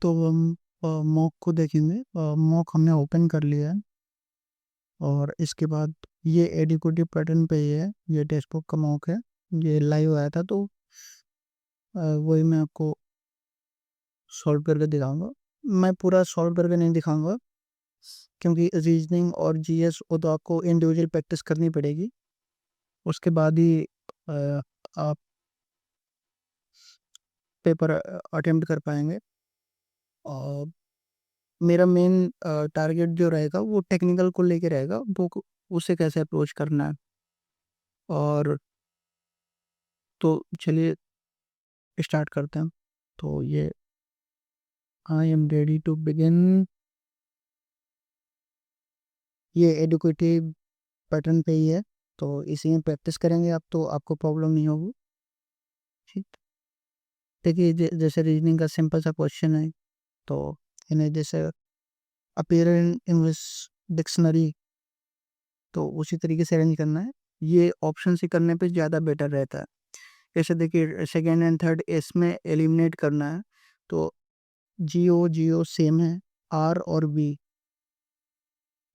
तो हम मॉक को देखेंगे। मॉक हमने ओपन कर लिया है और इसके बाद ये एडिक्वेटिव पैटर्न पे ही है। ये टेक्स्ट बुक का मॉक है, ये लाइव आया था तो वही मैं आपको सॉल्व करके दिखाऊंगा। मैं पूरा सॉल्व करके नहीं दिखाऊंगा क्योंकि रीजनिंग और जीएस वो तो आपको इंडिविजुअल प्रैक्टिस करनी पड़ेगी, उसके बाद ही आप पेपर अटेम्प्ट कर पाएंगे। और मेरा मेन टारगेट जो रहेगा वो टेक्निकल को लेके रहेगा, वो उसे कैसे अप्रोच करना है। और तो चलिए स्टार्ट करते हैं। तो ये I am ready to begin. ये एडुकेटिव पैटर्न पे ही है, तो इसी में प्रैक्टिस करेंगे आप तो आपको प्रॉब्लम नहीं होगी। ठीक। देखिए जैसे रीजनिंग का सिंपल सा क्वेश्चन है, तो इन्हें जैसे अपीयर इन इंग्लिश डिक्शनरी, तो उसी तरीके से अरेंज करना है। ये ऑप्शन से करने पे ज़्यादा बेटर रहता है। जैसे देखिए सेकेंड एंड थर्ड इसमें एलिमिनेट करना है, तो जियो सेम है। आर और बी,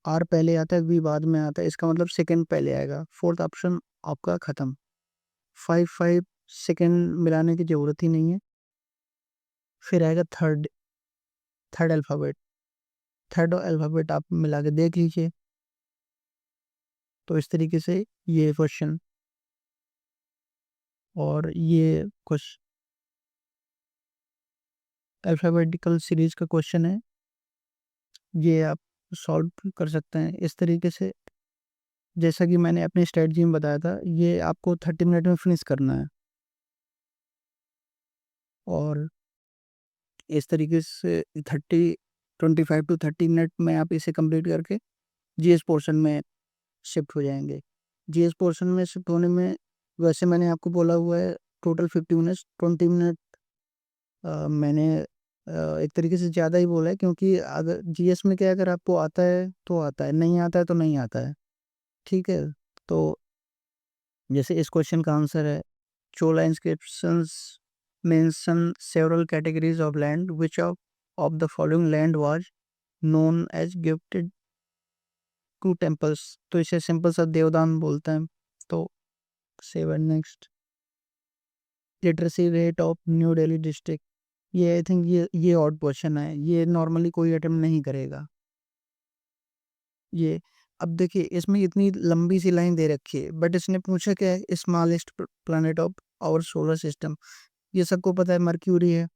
आर पहले आता है बी बाद में आता है, इसका मतलब सेकंड पहले आएगा। फोर्थ ऑप्शन आपका खत्म। फाइव फाइव सेकंड मिलाने की जरूरत ही नहीं है। फिर आएगा third, third alphabet. Third alphabet आप मिला के देख लीजिए। तो इस तरीके से ये क्वेश्चन और ये कुछ अल्फ़ाबेटिकल सीरीज का क्वेश्चन है, ये आप सॉल्व कर सकते हैं इस तरीके से। जैसा कि मैंने अपनी स्ट्रेटजी में बताया था, ये आपको 30 मिनट में फिनिश करना है। और इस तरीके से 25 टू 30 मिनट में आप इसे कंप्लीट करके जीएस पोर्शन में शिफ्ट हो जाएंगे। जीएस पोर्शन में शिफ्ट होने में वैसे मैंने आपको बोला हुआ है टोटल 50 मिनट्स। 20 मिनट मैंने एक तरीके से ज़्यादा ही बोला है, क्योंकि अगर जीएस में क्या है, अगर आपको आता है तो आता है, नहीं आता है तो नहीं आता है। ठीक है। तो जैसे इस क्वेश्चन का आंसर है, Chola inscriptions mention several categories of land, which of the following land was known as gifted to temples. तो इसे सिंपल सा देवदान बोलते हैं। तो seven next, literacy rate of New Delhi district. ये आई थिंक ये ऑड क्वेश्चन है, ये नॉर्मली कोई अटेम्प्ट नहीं करेगा ये। अब देखिए इसमें इतनी लंबी सी लाइन दे रखी है, बट इसने पूछा क्या है, smallest planet of our solar system. ये सबको पता है मर्क्यूरी है।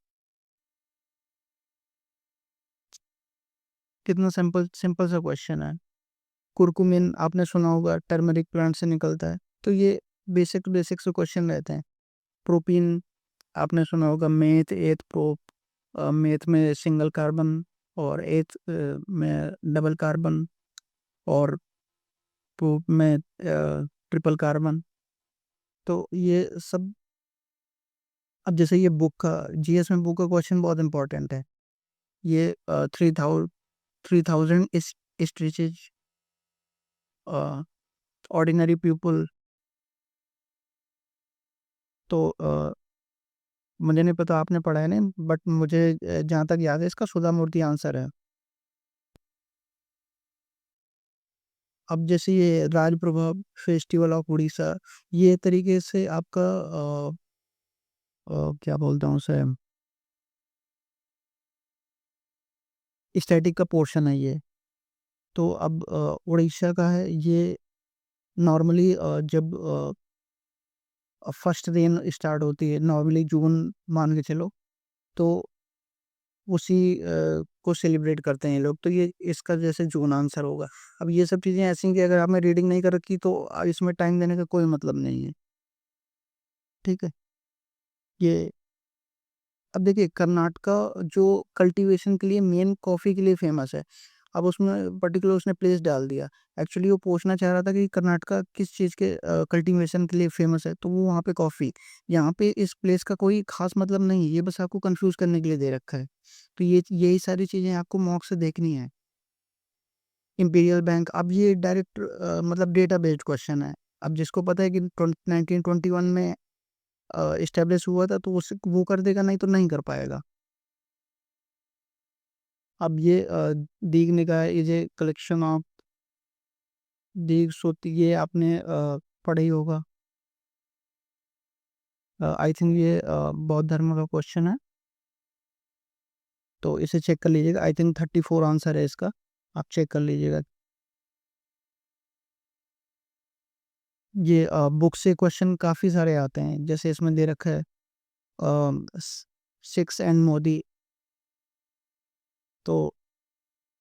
कितना सिंपल सिंपल सा क्वेश्चन है। कुरकुमिन आपने सुना होगा, टर्मरिक प्लांट से निकलता है। तो ये बेसिक बेसिक से क्वेश्चन रहते हैं। प्रोपीन आपने सुना होगा, मेथ एथ प्रोप। मेथ में सिंगल कार्बन और एथ में डबल कार्बन, और प्रोप में ट्रिपल कार्बन। तो ये सब। अब जैसे ये बुक का, जीएस में बुक का क्वेश्चन बहुत इंपॉर्टेंट है। ये 3000 स्ट्रेचेज ऑर्डिनरी पीपल। तो मुझे नहीं पता आपने पढ़ा है नहीं, बट मुझे जहाँ तक याद है इसका सुधा मूर्ति आंसर है। अब जैसे ये राज प्रभाव फेस्टिवल ऑफ उड़ीसा, ये तरीके से आपका क्या बोलता हूँ उसे, स्टैटिक का पोर्शन है ये। तो अब उड़ीसा का है ये। नॉर्मली जब फर्स्ट रेन स्टार्ट होती है, नॉर्मली जून मान के चलो, तो उसी को सेलिब्रेट करते हैं ये लोग। तो ये इसका जैसे जून आंसर होगा। अब ये सब चीज़ें ऐसी हैं कि अगर आपने रीडिंग नहीं कर रखी तो इसमें टाइम देने का कोई मतलब नहीं है। ठीक है। ये अब देखिए कर्नाटका जो कल्टीवेशन के लिए मेन कॉफ़ी के लिए फेमस है, अब उसमें पर्टिकुलर उसने प्लेस डाल दिया। एक्चुअली वो पूछना चाह रहा था कि कर्नाटका किस चीज़ के कल्टीवेशन के लिए फेमस है, तो वो वहाँ पे कॉफ़ी। यहाँ पे इस प्लेस का कोई खास मतलब नहीं है, ये बस आपको कंफ्यूज करने के लिए दे रखा है। तो ये यही सारी चीज़ें आपको मॉक से देखनी है। इंपीरियल बैंक, अब ये डायरेक्ट मतलब डेटा बेस्ड क्वेश्चन है। अब जिसको पता है कि 1921 में इस्टेब्लिश हुआ था, तो उस वो कर देगा, नहीं तो नहीं कर पाएगा। अब ये दीर्घ निकाय, ये जो कलेक्शन ऑफ दीर्घ सूत्र, ये आपने पढ़ा ही होगा। आई थिंक ये बौद्ध धर्म का क्वेश्चन है, तो इसे चेक कर लीजिएगा। आई थिंक 34 आंसर है इसका, आप चेक कर लीजिएगा। ये बुक से क्वेश्चन काफ़ी सारे आते हैं, जैसे इसमें दे रखा है 6 एंड मोदी। तो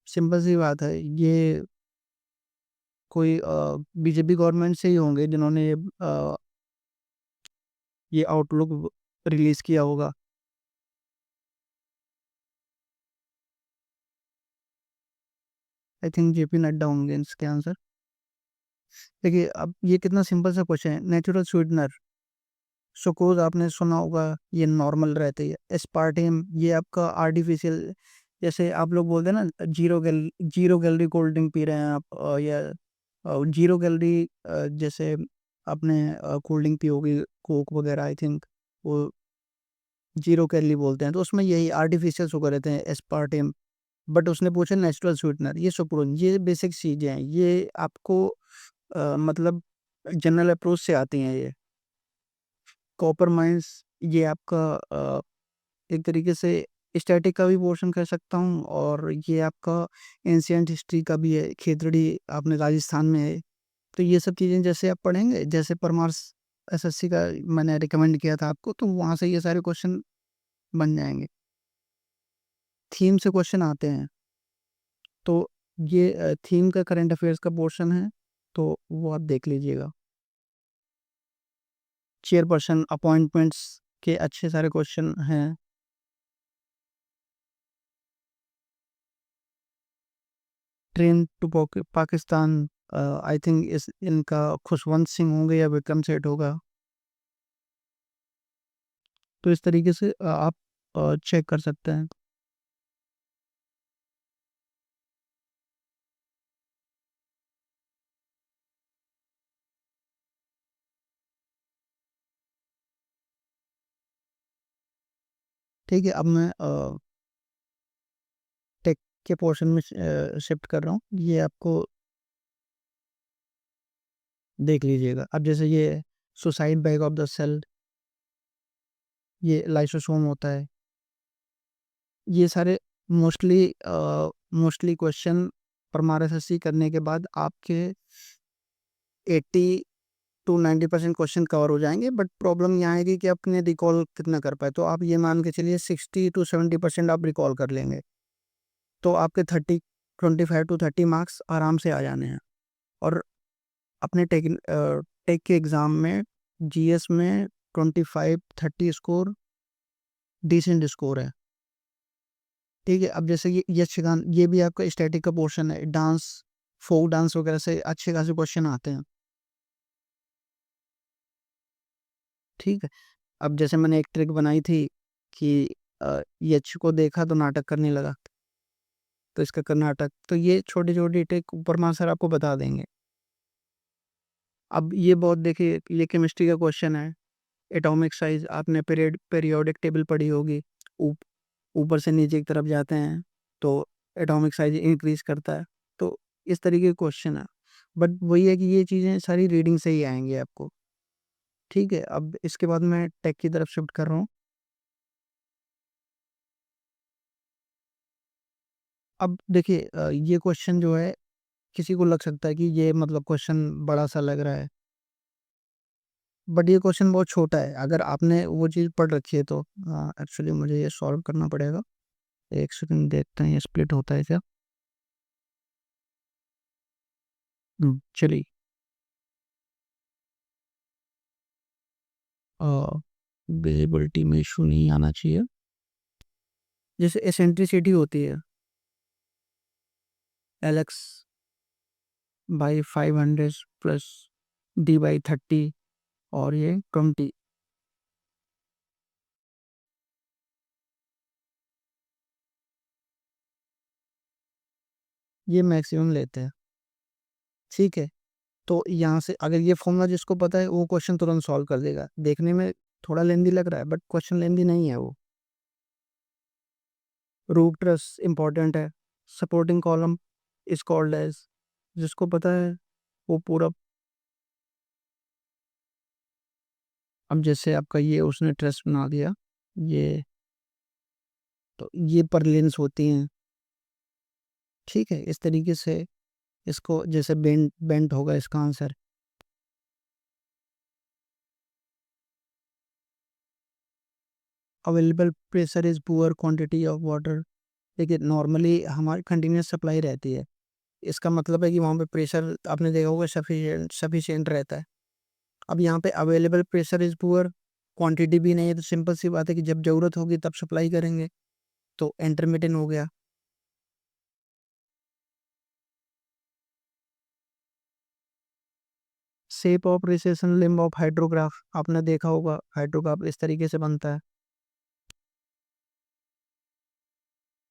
सिंपल सी बात है, ये कोई बीजेपी गवर्नमेंट से ही होंगे जिन्होंने ये आउटलुक रिलीज किया होगा। आई थिंक जेपी नड्डा होंगे इसके आंसर। देखिए अब ये कितना सिंपल सा क्वेश्चन है। नेचुरल स्वीटनर, सुक्रोज आपने सुना होगा, ये नॉर्मल रहते हैं। एस्पार्टेम ये आपका आर्टिफिशियल, जैसे आप लोग बोलते हैं ना, zero calorie cold drink P रहे हैं आप, या जीरो कैलोरी, जैसे आपने कोल्ड ड्रिंक पी होगी, कोक वगैरह, आई थिंक वो जीरो कैलोरी बोलते हैं। तो उसमें यही आर्टिफिशियल शुगर रहते हैं, एस्पार्टेम। बट उसने पूछा नेचुरल स्वीटनर, ये सुक्रोज, ये बेसिक चीज़ें हैं, ये आपको मतलब जनरल अप्रोच से आती हैं। ये कॉपर माइंस, ये आपका एक तरीके से स्टैटिक का भी पोर्शन कह सकता हूँ, और ये आपका एंशियंट हिस्ट्री का भी है। खेतड़ी आपने राजस्थान में है। तो ये सब चीज़ें जैसे आप पढ़ेंगे, जैसे परमार्स एसएससी का मैंने रिकमेंड किया था आपको, तो वहाँ से ये सारे क्वेश्चन बन जाएंगे। थीम से क्वेश्चन आते हैं, तो ये थीम का करंट अफेयर्स का पोर्शन है, तो वो आप देख लीजिएगा। चेयरपर्सन अपॉइंटमेंट्स के अच्छे सारे क्वेश्चन हैं। Train to Pakistan, I think इस इनका खुशवंत सिंह होंगे या विक्रम सेठ होगा। तो इस तरीके से आप चेक कर सकते हैं। ठीक है, अब मैं टेक के पोर्शन में शिफ्ट कर रहा हूँ। ये आपको देख लीजिएगा। अब जैसे ये suicide bag of the cell, ये लाइसोसोम होता है। ये सारे मोस्टली मोस्टली क्वेश्चन परमार एसएससी करने के बाद आपके 80 to 90% क्वेश्चन कवर हो जाएंगे। बट प्रॉब्लम यहाँ आएगी कि आपने रिकॉल कितना कर पाए। तो आप ये मान के चलिए 60 to 70% आप रिकॉल कर लेंगे, तो आपके 25 to 30 मार्क्स आराम से आ जाने हैं। और अपने टेक के एग्ज़ाम में, जीएस में 25-30 स्कोर डिसेंट स्कोर है। ठीक है, अब जैसे ये यक्षगान, ये भी आपका स्टैटिक का पोर्शन है। डांस, फोक डांस वगैरह से अच्छे खासे क्वेश्चन आते हैं। ठीक है, अब जैसे मैंने एक ट्रिक बनाई थी कि यक्ष को देखा तो नाटक करने लगा, तो इसका कर्नाटक। तो ये छोटी छोटी ट्रिक ऊपर मास्टर आपको बता देंगे। अब ये बहुत, देखिए ये केमिस्ट्री का क्वेश्चन है। एटॉमिक साइज आपने पीरियोडिक टेबल पढ़ी होगी। ऊप, ऊपर से नीचे की तरफ जाते हैं तो एटॉमिक साइज इंक्रीज करता है। तो इस तरीके के क्वेश्चन है। बट वही है कि ये चीज़ें सारी रीडिंग से ही आएंगी आपको। ठीक है, अब इसके बाद मैं टेक की तरफ शिफ्ट कर रहा हूँ। अब देखिए ये क्वेश्चन जो है, किसी को लग सकता है कि ये मतलब क्वेश्चन बड़ा सा लग रहा है, बट ये क्वेश्चन बहुत छोटा है अगर आपने वो चीज़ पढ़ रखी है तो। एक्चुअली मुझे ये सॉल्व करना पड़ेगा। एक सेकंड, देखते हैं ये स्प्लिट होता है क्या। चलिए, विजिबिलिटी में इशू नहीं आना चाहिए। जैसे एसेंट्रिसिटी होती है, Alex by 500 plus D by 30, और ये 20। ये मैक्सिमम लेते हैं। ठीक है, तो यहाँ से अगर ये फॉर्मूला जिसको पता है वो क्वेश्चन तुरंत सॉल्व कर देगा। देखने में थोड़ा लेंदी लग रहा है, बट क्वेश्चन लेंदी नहीं है वो। रूट ट्रस इंपॉर्टेंट है, supporting column is called as, जिसको पता है वो पूरा। अब जैसे आपका ये उसने ट्रस बना दिया, ये तो ये परलिन्स होती हैं, ठीक है। इस तरीके से इसको जैसे बेंट बेंट होगा इसका answer. Available pressure is poor quantity of water. देखिए नॉर्मली हमारी कंटिन्यूस सप्लाई रहती है, इसका मतलब है कि वहाँ पे प्रेशर आपने देखा होगा सफिशिएंट सफिशिएंट रहता है। अब यहाँ पे available pressure is poor, quantity भी नहीं है, तो सिंपल सी बात है कि जब जरूरत होगी तब सप्लाई करेंगे, तो इंटरमिटेंट हो गया। Shape of recession limb of hydrograph, आपने देखा होगा हाइड्रोग्राफ इस तरीके से बनता है।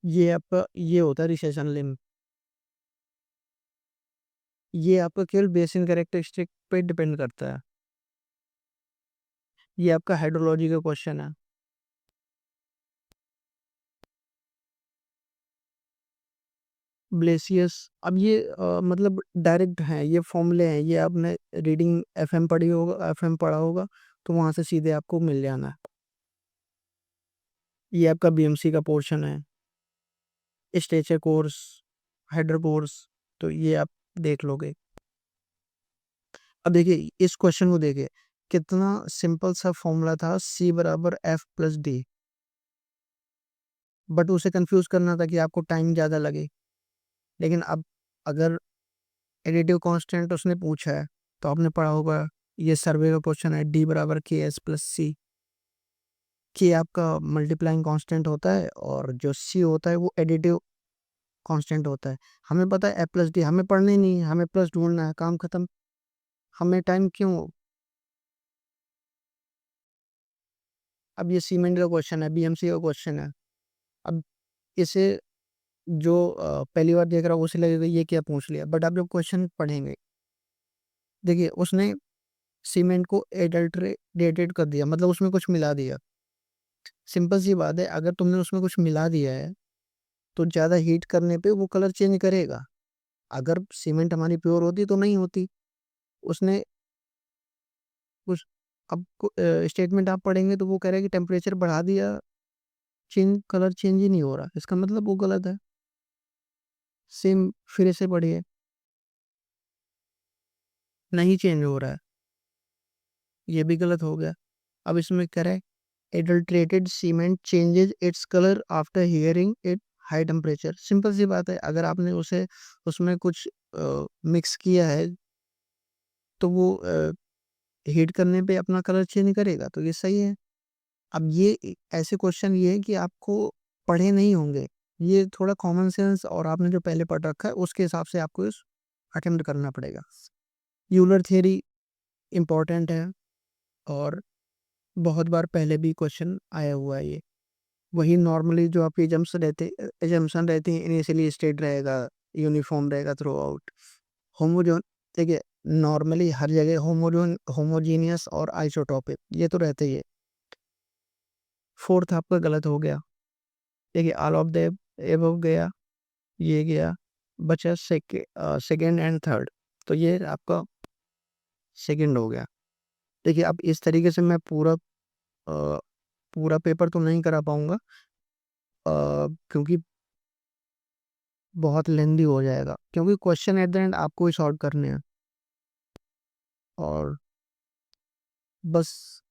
ये आपका ये होता है रिसेशन लिम्ब। ये आपका केवल बेसिन कैरेक्टरिस्टिक पे डिपेंड करता है। ये आपका हाइड्रोलॉजी का क्वेश्चन है। ब्लेसियस, अब ये मतलब डायरेक्ट हैं, ये फॉर्मूले हैं, ये आपने रीडिंग एफएम पढ़ी होगा, एफएम पढ़ा होगा, तो वहां से सीधे आपको मिल जाना है। ये आपका बीएमसी का पोर्शन है, स्ट्रेचर कोर्स, हेडर कोर्स, तो ये आप देख लोगे। अब देखिए इस क्वेश्चन को देखिए, कितना सिंपल सा फॉर्मूला था, C बराबर एफ प्लस डी, बट उसे कंफ्यूज करना था कि आपको टाइम ज़्यादा लगे। लेकिन अब अगर एडिटिव कांस्टेंट उसने पूछा है, तो आपने पढ़ा होगा, ये सर्वे का क्वेश्चन है, D बराबर के एस प्लस सी। के आपका मल्टीप्लाइंग कांस्टेंट होता है और जो सी होता है वो एडिटिव कांस्टेंट होता है। हमें पता है ए प्लस डी, हमें पढ़ना ही नहीं है, हमें प्लस ढूंढना है, काम खत्म। हमें टाइम क्यों। अब ये सीमेंट का क्वेश्चन है, बीएमसी का क्वेश्चन है। अब इसे जो पहली बार देख रहा हो उसे लगेगा ये क्या पूछ लिया, बट आप जब क्वेश्चन पढ़ेंगे, देखिए उसने सीमेंट को एडल्ट्रेटेड कर दिया, मतलब उसमें कुछ मिला दिया। सिंपल सी बात है, अगर तुमने उसमें कुछ मिला दिया है तो ज़्यादा हीट करने पे वो कलर चेंज करेगा। अगर सीमेंट हमारी प्योर होती तो नहीं होती। उसने कुछ, अब स्टेटमेंट आप पढ़ेंगे तो वो कह रहा है कि टेम्परेचर बढ़ा दिया, चेंज कलर चेंज ही नहीं हो रहा, इसका मतलब वो गलत है। सेम फिर से पढ़िए, नहीं चेंज हो रहा है, ये भी गलत हो गया। अब इसमें कह रहा है adulterated cement changes its colour after heating it high temperature. Simple सी बात है, अगर आपने उसे उसमें कुछ मिक्स किया है तो वो हीट करने पे अपना कलर चेंज करेगा, तो ये सही है। अब ये ऐसे क्वेश्चन ये है कि आपको पढ़े नहीं होंगे, ये थोड़ा कॉमन सेंस और आपने जो पहले पढ़ रखा है उसके हिसाब से आपको इस अटेम्प्ट करना पड़ेगा। यूलर थियरी इम्पोर्टेंट है और बहुत बार पहले भी क्वेश्चन आया हुआ है ये। वही नॉर्मली जो आपके एजम्पशन रहते हैं, इनिशियली स्टेट रहेगा, यूनिफॉर्म रहेगा थ्रू आउट। होमोजोन, देखिए नॉर्मली हर जगह होमोजीनियस और आइसोटॉपिक ये तो रहते ही है। फोर्थ आपका गलत हो गया, देखिए ऑल ऑफ द एबव गया, ये गया, बचा सेकेंड एंड थर्ड, तो ये आपका सेकंड हो गया। देखिए अब इस तरीके से मैं पूरा पेपर तो नहीं करा पाऊंगा, क्योंकि बहुत लेंदी हो जाएगा, क्योंकि क्वेश्चन एट द एंड आपको ही सॉल्व करने हैं। और बस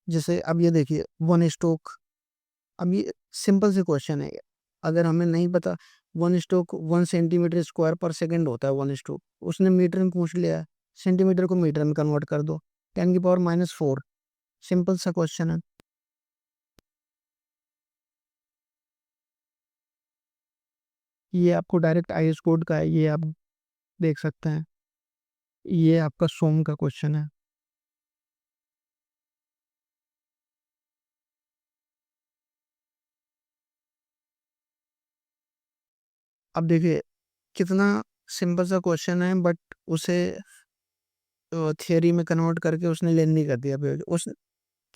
जैसे अब ये देखिए वन स्ट्रोक, अब ये सिंपल से क्वेश्चन है, अगर हमें नहीं पता, वन स्ट्रोक 1 सेंटीमीटर स्क्वायर पर सेकंड होता है वन स्ट्रोक, उसने मीटर में पूछ लिया है, सेंटीमीटर को मीटर में कन्वर्ट कर दो, 10⁻⁴ सिंपल सा क्वेश्चन है। ये आपको डायरेक्ट आईएस कोड का है, ये आप देख सकते हैं, ये आपका सोम का क्वेश्चन है। अब देखिए कितना सिंपल सा क्वेश्चन है, बट उसे थियरी में कन्वर्ट करके उसने लेंदी कर दिया। फिर उस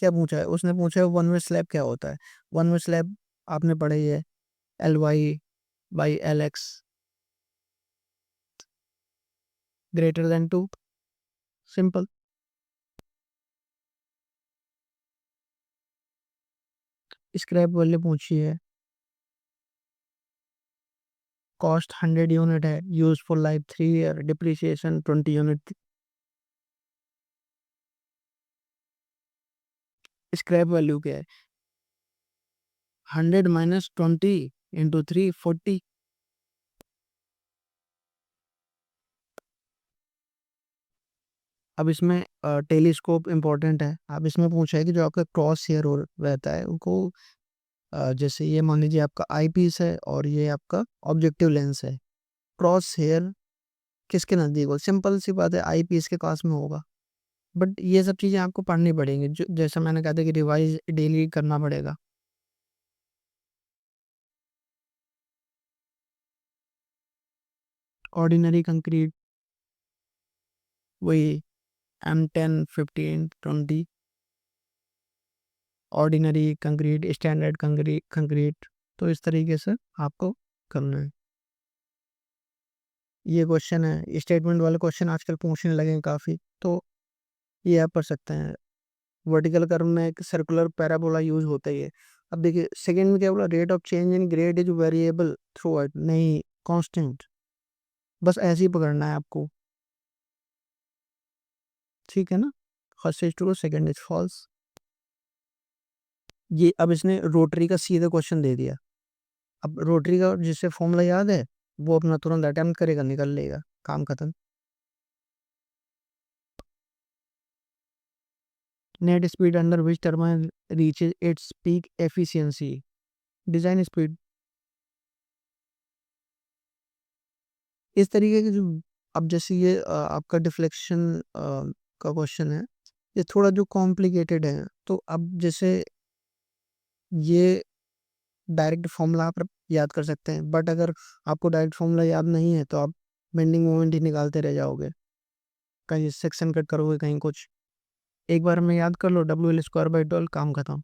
क्या पूछा है, उसने पूछा है वन वे स्लैब क्या होता है। वन वे स्लैब आपने पढ़ा ही है, Ly/Lx greater than 2. Simple. Scrap value पूछी है. कॉस्ट 100 यूनिट है. Useful life 3 year. Depreciation 20 unit. Scrap value क्या है? 100 माइनस 20 इंटू 3 40. अब इसमें टेलीस्कोप इम्पोर्टेंट है. अब इसमें पूछा है कि जो आपका क्रॉस हेयर रहता है उनको जैसे ये मान लीजिए आपका आई पीस है और ये आपका ऑब्जेक्टिव लेंस है. क्रॉस हेयर किसके नज़दीक हो? सिंपल सी बात है, आई पीस के पास में होगा. बट ये सब चीज़ें आपको पढ़नी पड़ेंगी, जो जैसा मैंने कहा था कि रिवाइज डेली करना पड़ेगा. ऑर्डिनरी कंक्रीट वही M10 15 20. Ordinary concrete, standard concrete. तो इस तरीके से आपको करना है. ये क्वेश्चन है, स्टेटमेंट वाले क्वेश्चन आजकल पूछने लगे हैं काफ़ी, तो ये आप पढ़ सकते हैं. वर्टिकल कर्व में एक सर्कुलर पैराबोला यूज होता ही है. अब देखिए सेकंड में क्या बोला? Rate of change in grade is variable throughout. नहीं, कांस्टेंट. बस ऐसे ही पकड़ना है आपको. ठीक है ना? First is true, second is false. ये अब इसने रोटरी का सीधा क्वेश्चन दे दिया. अब रोटरी का जिससे फॉर्मूला याद है वो अपना तुरंत अटेम्प्ट करेगा, निकल लेगा, काम खत्म. Net speed under which turbine reaches its peak efficiency. Design speed. इस तरीके के जो, अब जैसे ये आपका डिफ्लेक्शन का क्वेश्चन है, ये थोड़ा जो कॉम्प्लिकेटेड है. तो अब जैसे ये डायरेक्ट फॉर्मूला आप याद कर सकते हैं, बट अगर आपको डायरेक्ट फॉर्मूला याद नहीं है तो आप बेंडिंग मोमेंट ही निकालते रह जाओगे, कहीं सेक्शन कट करोगे, कहीं कुछ. एक बार में याद कर लो, WL² 12, काम खत्म.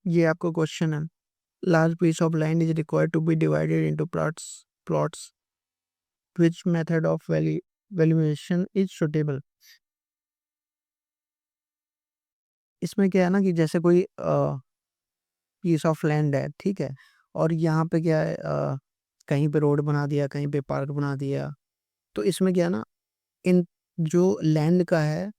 ये आपको क्वेश्चन है. Large piece of land is required to be divided into plots which method of valuation is suitable. इसमें क्या है ना कि जैसे कोई पीस ऑफ लैंड है, ठीक है, और यहाँ पे क्या है, कहीं पे रोड बना दिया, कहीं पे पार्क बना दिया. तो इसमें क्या है ना, इन जो लैंड का है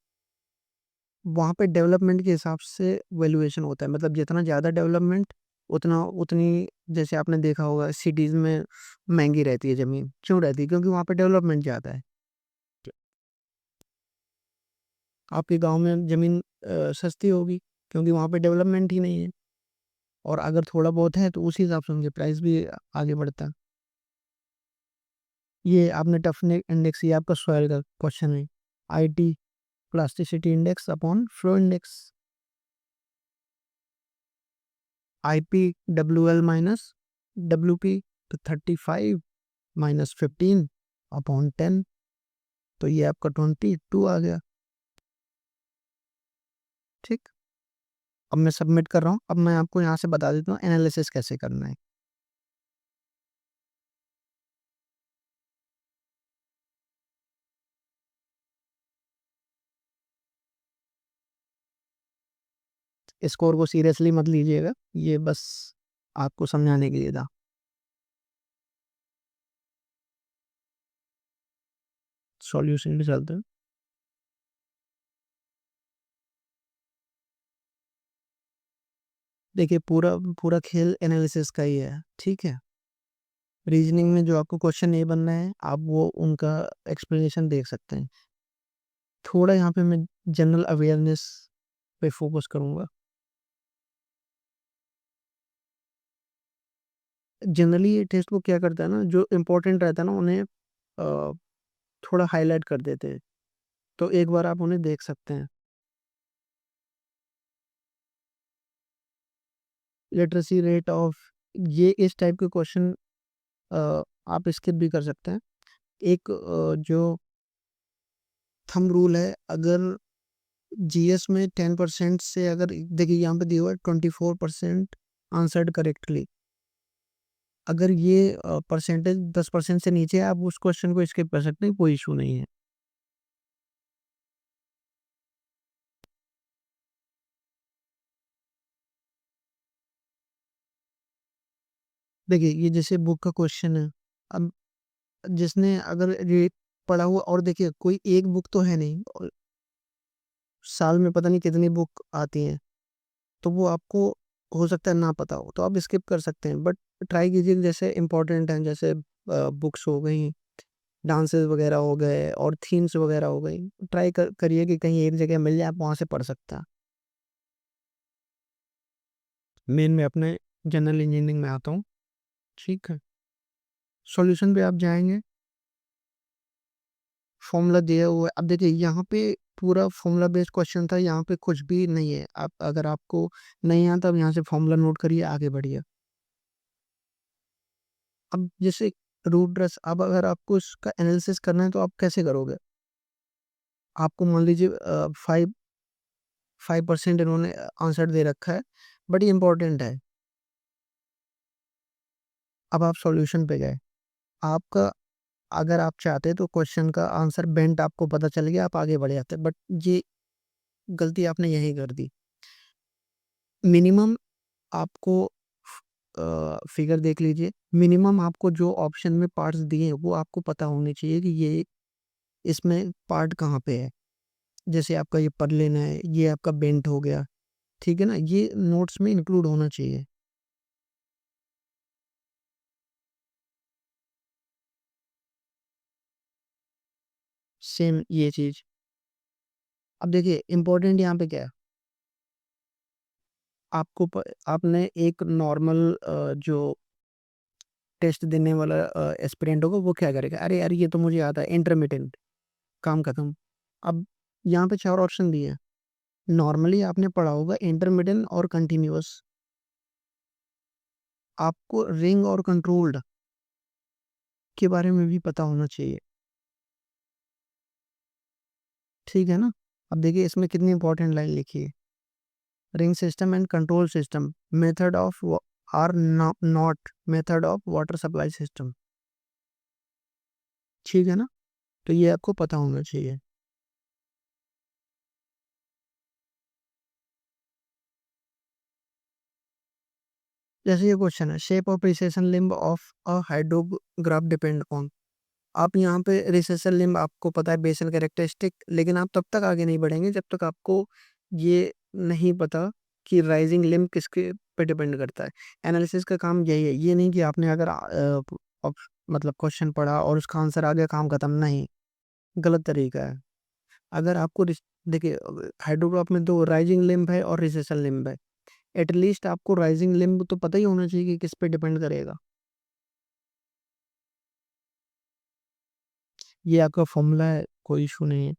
वहाँ पे डेवलपमेंट के हिसाब से वैल्यूएशन होता है. मतलब जितना ज़्यादा डेवलपमेंट उतना उतनी, जैसे आपने देखा होगा सिटीज़ में महंगी रहती है ज़मीन. क्यों रहती है? क्योंकि वहाँ पे डेवलपमेंट ज़्यादा है. आपके गांव में ज़मीन सस्ती होगी क्योंकि वहाँ पे डेवलपमेंट ही नहीं है, और अगर थोड़ा बहुत है तो उसी हिसाब से उनके प्राइस भी आगे बढ़ता है. ये आपने टफनेस इंडेक्स, ये आपका सॉइल का क्वेश्चन है. IT plasticity index upon flow index. IP WL - WP, तो 35 - 15 अपॉन 10. तो ये आपका 22 आ गया. ठीक. अब मैं सबमिट कर रहा हूँ. अब मैं आपको यहाँ से बता देता हूँ एनालिसिस कैसे करना है. स्कोर को सीरियसली मत लीजिएगा, ये बस आपको समझाने के लिए था. सॉल्यूशन पे चलते हैं. देखिए पूरा पूरा खेल एनालिसिस का ही है. ठीक है. रीजनिंग में जो आपको क्वेश्चन ए बनना है आप वो उनका एक्सप्लेनेशन देख सकते हैं. थोड़ा यहाँ पे मैं जनरल अवेयरनेस पे फोकस करूँगा. जनरली ये टेस्ट बुक क्या करता है ना, जो इम्पोर्टेंट रहता है ना उन्हें थोड़ा हाईलाइट कर देते हैं. तो एक बार आप उन्हें देख सकते हैं. लिटरेसी रेट ऑफ, ये इस टाइप के क्वेश्चन आप स्किप भी कर सकते हैं. एक जो थंब रूल है, अगर GS में 10% से, अगर देखिए यहाँ पे दिया हुआ है 24%, आंसर्ड करेक्टली। अगर ये परसेंटेज 10% से नीचे है, आप उस क्वेश्चन को स्किप कर सकते हैं, कोई इशू नहीं है। देखिए, ये जैसे बुक का क्वेश्चन है, अब जिसने अगर ये पढ़ा हुआ, और देखिए कोई एक बुक तो है नहीं, और साल में पता नहीं कितनी बुक आती हैं, तो वो आपको हो सकता है ना पता हो, तो आप स्किप कर सकते हैं। बट ट्राई कीजिए, जैसे इंपॉर्टेंट हैं, जैसे बुक्स हो गई, डांसेस वगैरह हो गए, और थीम्स वगैरह हो गई, ट्राई करिए कि कहीं एक जगह मिल जाए, आप वहाँ से पढ़ सकते हैं। मेन मैं अपने जनरल इंजीनियरिंग में आता हूँ, ठीक है। सॉल्यूशन पे आप जाएंगे, फॉर्मूला दिया हुआ है। अब देखिए यहाँ पे पूरा फॉर्मूला बेस्ड क्वेश्चन था, यहाँ पे कुछ भी नहीं है। आप अगर आपको नहीं आता, अब यहाँ से फॉर्मूला नोट करिए, आगे बढ़िए। अब जैसे रूट रस, अब अगर आपको इसका एनालिसिस करना है तो आप कैसे करोगे? आपको मान लीजिए 5% इन्होंने आंसर दे रखा है, बट ये इंपॉर्टेंट है। अब आप सॉल्यूशन पे गए, आपका अगर आप चाहते तो क्वेश्चन का आंसर बेंट आपको पता चल गया, आप आगे बढ़ जाते, बट ये गलती आपने यही कर दी। मिनिमम आपको फिगर देख लीजिए, मिनिमम आपको जो ऑप्शन में पार्ट्स दिए हैं वो आपको पता होने चाहिए कि ये इसमें पार्ट कहाँ पे है। जैसे आपका ये पर्लिन है, ये आपका बेंट हो गया, ठीक है ना, ये नोट्स में इंक्लूड होना चाहिए। सेम ये चीज। अब देखिए इंपॉर्टेंट यहाँ पे क्या है, आपने एक नॉर्मल जो टेस्ट देने वाला एस्पिरेंट होगा, वो क्या करेगा, अरे यार ये तो मुझे आता है, इंटरमीडिएट, काम खत्म। अब यहाँ पे चार ऑप्शन दिए हैं। नॉर्मली आपने पढ़ा होगा इंटरमीडिएट और कंटिन्यूअस, आपको रिंग और कंट्रोल्ड के बारे में भी पता होना चाहिए, ठीक है ना। अब देखिए इसमें कितनी इंपॉर्टेंट लाइन लिखी है, ring system and control system, method of or not method of water supply system, ठीक है ना, तो ये आपको पता होना चाहिए। जैसे ये क्वेश्चन है, shape of recession limb of a hydrograph depend on, आप यहाँ पे रिसेशन लिम्ब आपको पता है, बेसल कैरेक्टरिस्टिक, लेकिन आप तब तक आगे नहीं बढ़ेंगे जब तक आपको ये नहीं पता कि राइजिंग लिम्ब किसके पे डिपेंड करता है। एनालिसिस का काम यही है, ये नहीं कि आपने अगर मतलब क्वेश्चन पढ़ा और उसका आंसर आ गया, काम खत्म, नहीं, गलत तरीका है। अगर आपको देखिए हाइड्रोग्राफ में दो राइजिंग लिम्ब है और रिसेशन लिम्ब है, एटलीस्ट आपको राइजिंग लिम्ब तो पता ही होना चाहिए कि किस पे डिपेंड करेगा। ये आपका फॉर्मूला है, कोई इशू नहीं है,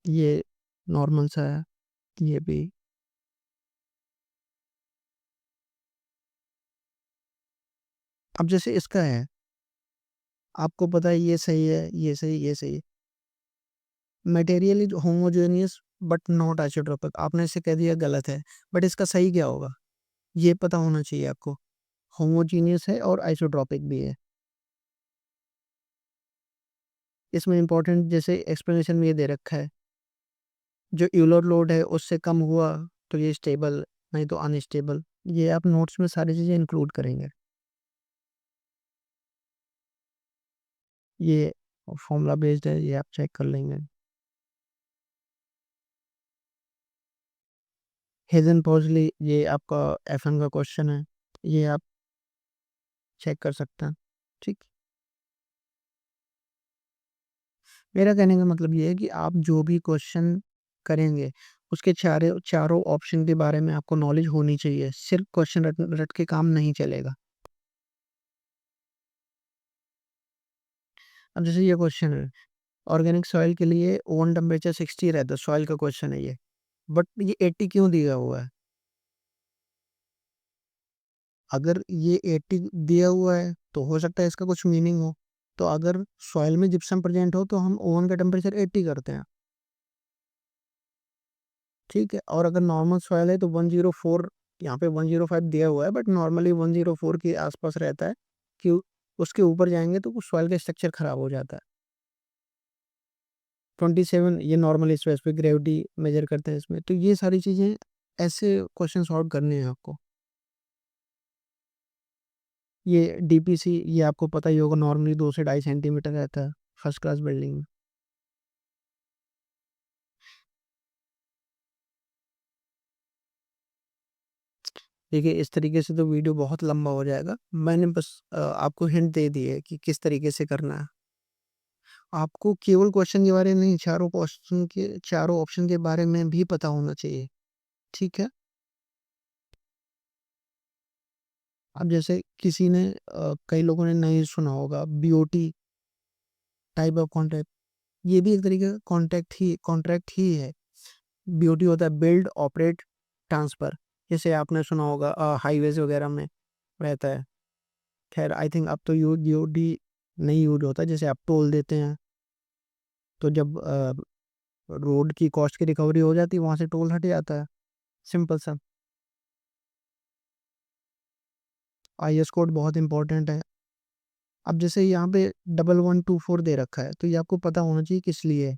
ये नॉर्मल सा है, ये भी। अब जैसे इसका है, आपको पता है ये सही है, ये सही, ये सही, material is homogeneous but not isotropic, आपने इसे कह दिया गलत है, बट इसका सही क्या होगा ये पता होना चाहिए आपको। होमोजीनियस है और आइसोट्रोपिक भी है। इसमें इंपॉर्टेंट जैसे एक्सप्लेनेशन में ये दे रखा है, जो यूलर लोड है उससे कम हुआ तो ये स्टेबल, नहीं तो अनस्टेबल। ये आप नोट्स में सारी चीज़ें इंक्लूड करेंगे। ये फॉर्मूला बेस्ड है, ये आप चेक कर लेंगे। हेजन पॉजली, ये आपका एफएन का क्वेश्चन है, ये आप चेक कर सकते हैं, ठीक। मेरा कहने का मतलब ये है कि आप जो भी क्वेश्चन करेंगे, उसके चारों चारों ऑप्शन के बारे में आपको नॉलेज होनी चाहिए, सिर्फ क्वेश्चन रट रट के काम नहीं चलेगा। अब जैसे ये क्वेश्चन है, ऑर्गेनिक सॉइल के लिए ओवन टेम्परेचर 60 रहता है, सॉइल का क्वेश्चन है ये, बट ये 80 क्यों दिया हुआ है? अगर ये 80 दिया हुआ है तो हो सकता है इसका कुछ मीनिंग हो। तो अगर सॉइल में जिप्सम प्रेजेंट हो तो हम ओवन का टेम्परेचर 80 करते हैं, ठीक है। और अगर नॉर्मल सॉइल है तो 104 यहाँ पे 105 दिया हुआ है, बट नॉर्मली 104 के आसपास रहता है कि उसके ऊपर जाएंगे तो सॉइल का स्ट्रक्चर खराब हो जाता है। 27 ये नॉर्मली स्पेसिफिक ग्रेविटी मेजर करते हैं इसमें। तो ये सारी चीज़ें ऐसे क्वेश्चन सॉल्व करने हैं आपको। ये डीपीसी ये आपको पता ही होगा, नॉर्मली 2 से 2.5 सेंटीमीटर रहता है फर्स्ट क्लास बिल्डिंग में। देखिए इस तरीके से तो वीडियो बहुत लंबा हो जाएगा। मैंने बस आपको हिंट दे दी है कि किस तरीके से करना है। आपको केवल क्वेश्चन के बारे में नहीं, चारों ऑप्शन के बारे में भी पता होना चाहिए। ठीक है। अब जैसे किसी ने कई लोगों ने नहीं सुना होगा बीओटी, टाइप ऑफ कॉन्ट्रैक्ट। ये भी एक तरीके का कॉन्ट्रैक्ट ही है। बीओटी होता है बिल्ड ऑपरेट ट्रांसफर। जैसे आपने सुना होगा हाईवेज वगैरह में रहता है। खैर आई थिंक अब तो यू बीओटी नहीं यूज होता। जैसे आप टोल देते हैं तो जब रोड की कॉस्ट की रिकवरी हो जाती है वहां से टोल हट जाता है। सिंपल सा। आईएस कोड बहुत इंपॉर्टेंट है। अब जैसे यहाँ पे 1124 दे रखा है तो ये आपको पता होना चाहिए किस लिए है।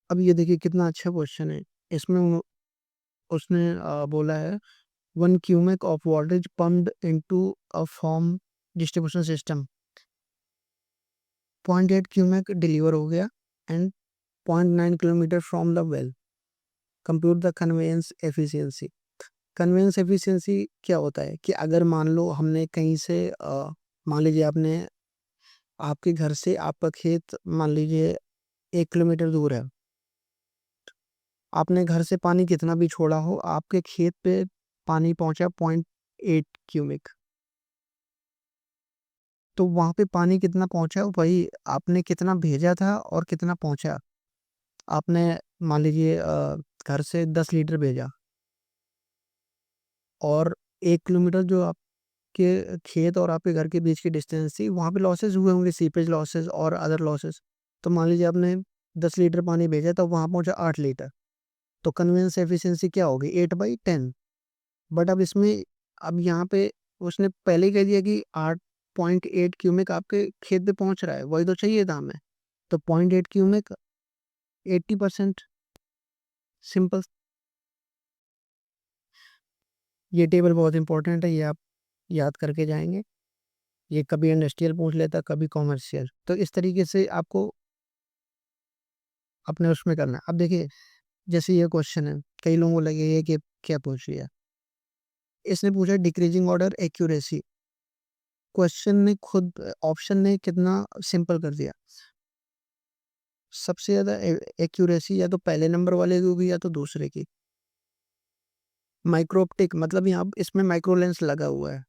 अब ये देखिए कितना अच्छा क्वेश्चन है। इसमें उसने बोला है 1 cumec of water is pumped into a farm distribution system. 0.8 cumec deliver हो गया and 0.9 kilometre from the well. Compute the conveyance efficiency. Conveyance efficiency क्या होता है कि अगर मान लो हमने कहीं से मान लीजिए आपने आपके घर से आपका खेत मान लीजिए 1 किलोमीटर दूर है। आपने घर से पानी कितना भी छोड़ा हो आपके खेत पे पानी पहुंचा 0.8 क्यूमिक। तो वहां पे पानी कितना पहुंचा वही आपने कितना भेजा था और कितना पहुंचा। आपने मान लीजिए घर से 10 लीटर भेजा और 1 किलोमीटर जो आपके खेत और आपके घर के बीच की डिस्टेंस थी वहां पे लॉसेस हुए होंगे, सीपेज लॉसेस और अदर लॉसेस। तो मान लीजिए आपने 10 लीटर पानी भेजा तो वहां पहुंचा 8 लीटर। तो कन्वेंस एफिशिएंसी क्या होगी 8/10। बट अब इसमें अब यहाँ पे उसने पहले ही कह दिया कि 8.8 क्यूमिक आपके खेत पे पहुंच रहा है, वही तो चाहिए था हमें। तो 0.8 क्यूमिक 80%। सिंपल। ये टेबल बहुत इंपॉर्टेंट है, ये आप याद करके जाएंगे। ये कभी इंडस्ट्रियल पूछ लेता कभी कॉमर्शियल, तो इस तरीके से आपको अपने उसमें करना है। अब देखिए जैसे ये क्वेश्चन है कई लोगों को लगे ये कि क्या पूछ रही है। इसने पूछा डिक्रीजिंग ऑर्डर एक्यूरेसी। क्वेश्चन ने खुद ऑप्शन ने कितना सिंपल कर दिया। सबसे ज्यादा एक्यूरेसी या तो पहले नंबर वाले की होगी या तो दूसरे की। माइक्रोप्टिक मतलब यहाँ इसमें माइक्रो लेंस लगा हुआ है।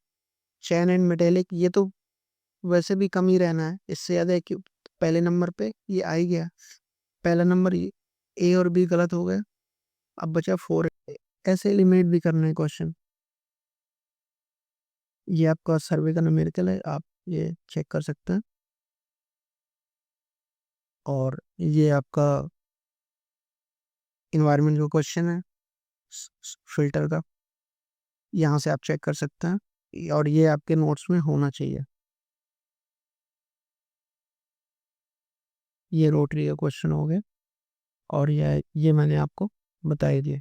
चैन एंड मेटेलिक ये तो वैसे भी कम ही रहना है, इससे ज्यादा पहले नंबर पे ये आ ही गया। पहला नंबर ए और बी गलत हो गए। अब बचा 4। ऐसे एलिमिनेट भी करना है क्वेश्चन। ये आपका सर्वे का न्यूमेरिकल है, आप ये चेक कर सकते हैं। और ये आपका इन्वायरमेंट का क्वेश्चन है फिल्टर का, यहाँ से आप चेक कर सकते हैं और ये आपके नोट्स में होना चाहिए। ये रोटरी का क्वेश्चन हो गया और ये मैंने आपको बता ही दिया।